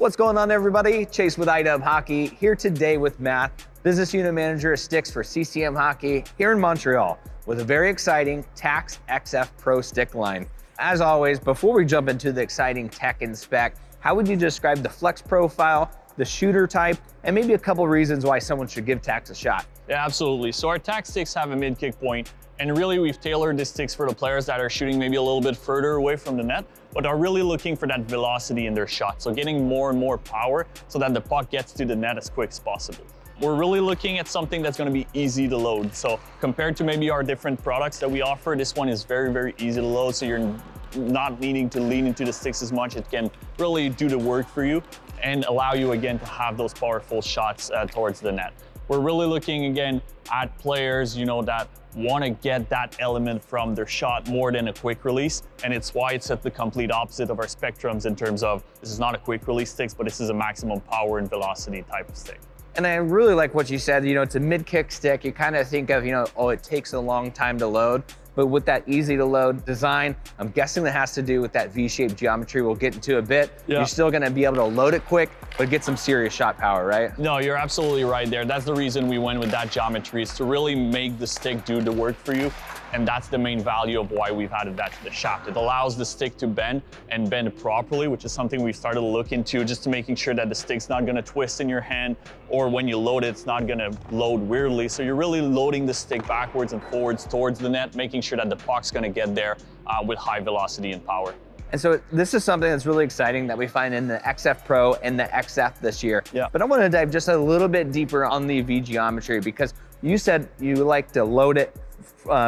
What's going on, everybody? Chase with IDub Hockey here today with Matt, Business Unit Manager of Sticks for CCM Hockey here in Montreal with a very exciting Tacks XF Pro stick line. As always, before we jump into the exciting tech and spec, how would you describe the flex profile, the shooter type, and maybe a couple reasons why someone should give Tacks a shot? Yeah, absolutely. So our Tacks sticks have a mid-kick point, and really we've tailored the sticks for the players that are shooting maybe a little bit further away from the net, but are really looking for that velocity in their shot. So getting more and more power so that the puck gets to the net as quick as possible. We're really looking at something that's going to be easy to load. So compared to maybe our different products that we offer, this one is very, very easy to load. So you're not needing to lean into the sticks as much. It can really do the work for you and allow you again to have those powerful shots towards the net. We're really looking again at players, that want to get that element from their shot more than a quick release. And it's why it's at the complete opposite of our spectrums in terms of this is not a quick release stick, but this is a maximum power and velocity type of stick. And I really like what you said, it's a mid-kick stick. You kind of think of, it takes a long time to load. But with that easy to load design, I'm guessing that has to do with that V-shaped geometry we'll get into a bit. Yeah. You're still gonna be able to load it quick, but get some serious shot power, right? No, you're absolutely right there. That's the reason we went with that geometry, is to really make the stick do the work for you. And that's the main value of why we've added that to the shaft. It allows the stick to bend and bend properly, which is something we've started to look into, just to making sure that the stick's not gonna twist in your hand, or when you load it, it's not gonna load weirdly. So you're really loading the stick backwards and forwards towards the net, making sure that the puck's gonna get there with high velocity and power. And so this is something that's really exciting that we find in the XF Pro and the XF this year. Yeah. But I want to dive just a little bit deeper on the V geometry, because you said you like to load it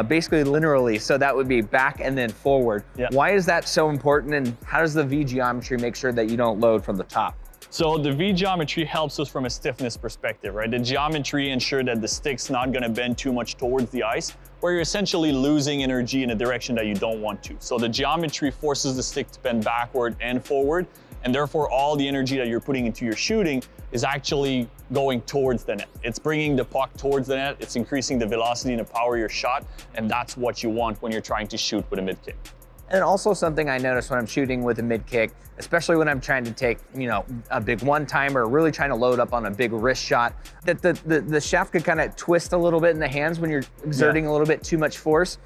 basically linearly, so that would be back and then forward. Yeah. Why is that so important, and how does the V geometry make sure that you don't load from the top? So the V geometry helps us from a stiffness perspective, right? The geometry ensures that the stick's not gonna bend too much towards the ice, where you're essentially losing energy in a direction that you don't want to. So the geometry forces the stick to bend backward and forward, and therefore all the energy that you're putting into your shooting is actually going towards the net. It's bringing the puck towards the net, it's increasing the velocity and the power of your shot, and that's what you want when you're trying to shoot with a mid-kick. And also something I notice when I'm shooting with a mid-kick, especially when I'm trying to take, a big one-timer, really trying to load up on a big wrist shot, that the shaft could kind of twist a little bit in the hands when you're exerting a little bit too much force.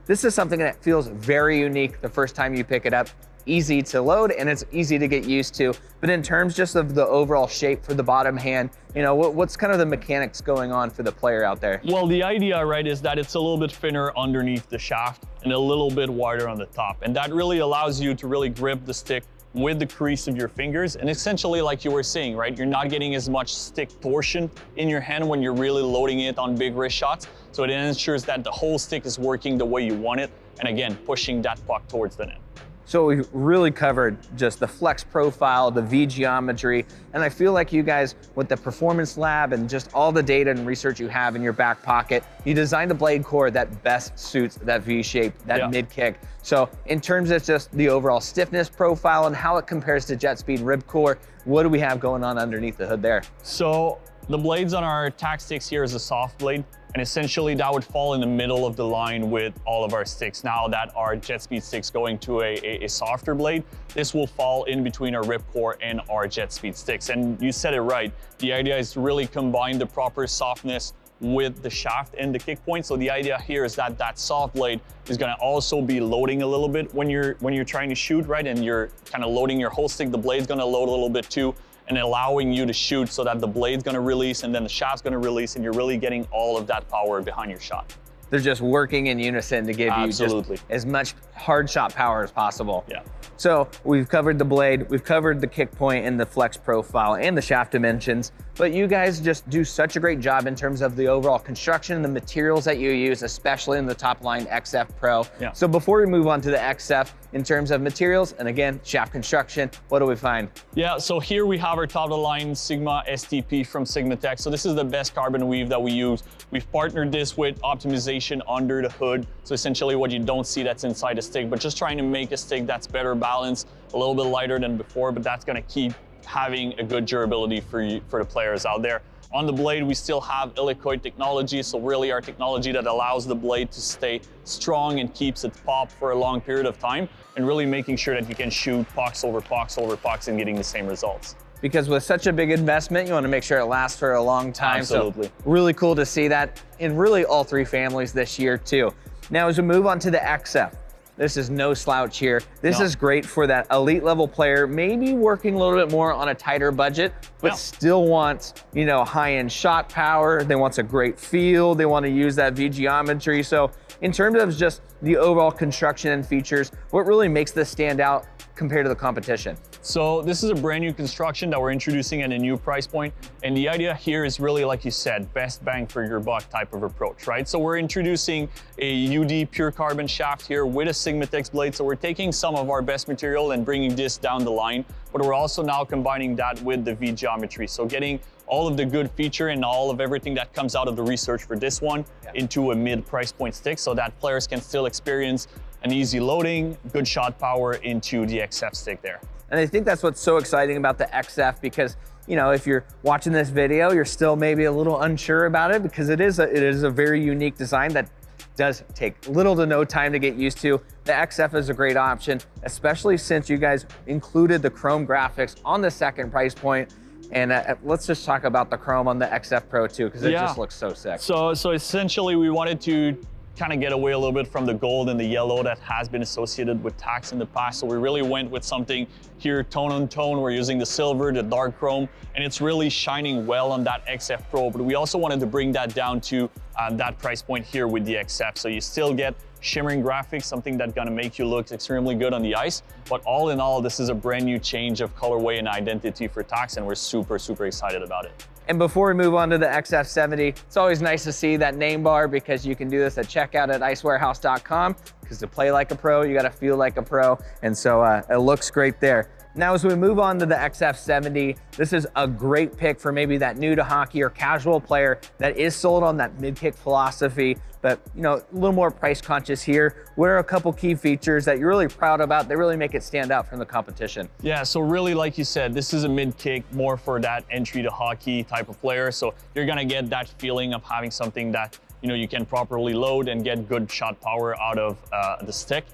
This is something that feels very unique the first time you pick it up. Easy to load and it's easy to get used to. But in terms just of the overall shape for the bottom hand, what's kind of the mechanics going on for the player out there? Well, the idea, right, is that it's a little bit thinner underneath the shaft and a little bit wider on the top. And that really allows you to really grip the stick with the crease of your fingers. And essentially, like you were saying, right, you're not getting as much stick torsion in your hand when you're really loading it on big wrist shots. So it ensures that the whole stick is working the way you want it. And again, pushing that puck towards the net. So we've really covered just the flex profile, the V geometry, and I feel like you guys, with the performance lab and just all the data and research you have in your back pocket, you designed a blade core that best suits that V shape, that mid kick. So in terms of just the overall stiffness profile and how it compares to jet speed rib core, what do we have going on underneath the hood there? So the blades on our tack sticks here is a soft blade. And essentially that would fall in the middle of the line with all of our sticks. Now that our jet speed sticks going to a softer blade, this will fall in between our rip core and our jet speed sticks. And you said it right. The idea is to really combine the proper softness with the shaft and the kick point. So the idea here is that that soft blade is gonna also be loading a little bit when you're trying to shoot, right? And you're kind of loading your whole stick. The blade's gonna load a little bit too, and allowing you to shoot so that the blade's gonna release and then the shaft's gonna release, and you're really getting all of that power behind your shot. They're just working in unison to give you just as much hard shot power as possible. Yeah. So we've covered the blade, we've covered the kick point and the flex profile and the shaft dimensions, but you guys just do such a great job in terms of the overall construction and the materials that you use, especially in the top line XF Pro. Yeah. So before we move on to the XF, in terms of materials, and again, shaft construction, what do we find? Yeah, so here we have our top of the line Sigma STP from CCM Tacks. So this is the best carbon weave that we use. We've partnered this with optimization under the hood. So essentially what you don't see that's inside the stick, but just trying to make a stick that's better balanced, a little bit lighter than before, but that's gonna keep having a good durability for the players out there. On the blade, we still have helicoid technology, so really our technology that allows the blade to stay strong and keeps its pop for a long period of time, and really making sure that you can shoot pucks over pucks over pucks and getting the same results. because with such a big investment, you want to make sure it lasts for a long time. Absolutely. So really cool to see that in really all three families this year too. Now, as we move on to the XF, this is no slouch here. This is great for that elite level player, maybe working a little bit more on a tighter budget, but still wants, you know, high-end shot power. They want a great feel. They want to use that V geometry. So in terms of just the overall construction and features, what really makes this stand out compared to the competition? So this is a brand new construction that we're introducing at a new price point. And the idea here is really, like you said, best bang for your buck type of approach, right? So we're introducing a UD pure carbon shaft here with a Sigma Tacks blade. So we're taking some of our best material and bringing this down the line, but we're also now combining that with the V geometry. So getting all of the good feature and all of everything that comes out of the research for this one into a mid price point stick so that players can still experience an easy loading, good shot power into the XF stick there. And I think that's what's so exciting about the XF, because, you know, if you're watching this video, you're still maybe a little unsure about it, because it is a very unique design that does take little to no time to get used to. The XF is a great option, especially since you guys included the chrome graphics on the second price point. And let's just talk about the chrome on the XF Pro too, because it just looks so sick. So essentially we wanted to kind of get away a little bit from the gold and the yellow that has been associated with Tacks in the past. So we really went with something here, tone on tone. We're using the silver, the dark chrome, and it's really shining well on that XF Pro. But we also wanted to bring that down to that price point here with the XF. So you still get shimmering graphics, something that's gonna make you look extremely good on the ice. But all in all, this is a brand new change of colorway and identity for Tacks, and we're super, super excited about it. And before we move on to the XF70, it's always nice to see that name bar, because you can do this at checkout at icewarehouse.com, because to play like a pro, you gotta feel like a pro. And so it looks great there. Now, as we move on to the XF70, this is a great pick for maybe that new to hockey or casual player that is sold on that mid-kick philosophy, but, you know, a little more price conscious here. What are a couple key features that you're really proud about that really make it stand out from the competition? Yeah, so really, like you said, this is a mid-kick, more for that entry to hockey type of player. So you're gonna get that feeling of having something that, you know, you can properly load and get good shot power out of the stick.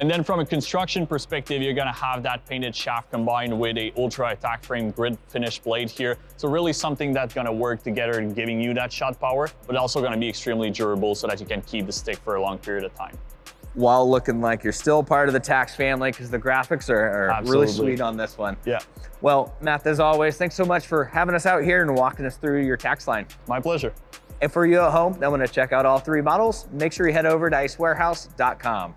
And then from a construction perspective, you're gonna have that painted shaft combined with a ultra attack frame grid finish blade here. So really something that's gonna work together and giving you that shot power, but also gonna be extremely durable so that you can keep the stick for a long period of time. While looking like you're still part of the Tacks family, because the graphics are really sweet on this one. Yeah. Well, Matt, as always, thanks so much for having us out here and walking us through your Tacks line. My pleasure. And for you at home that want to check out all three models, make sure you head over to icewarehouse.com.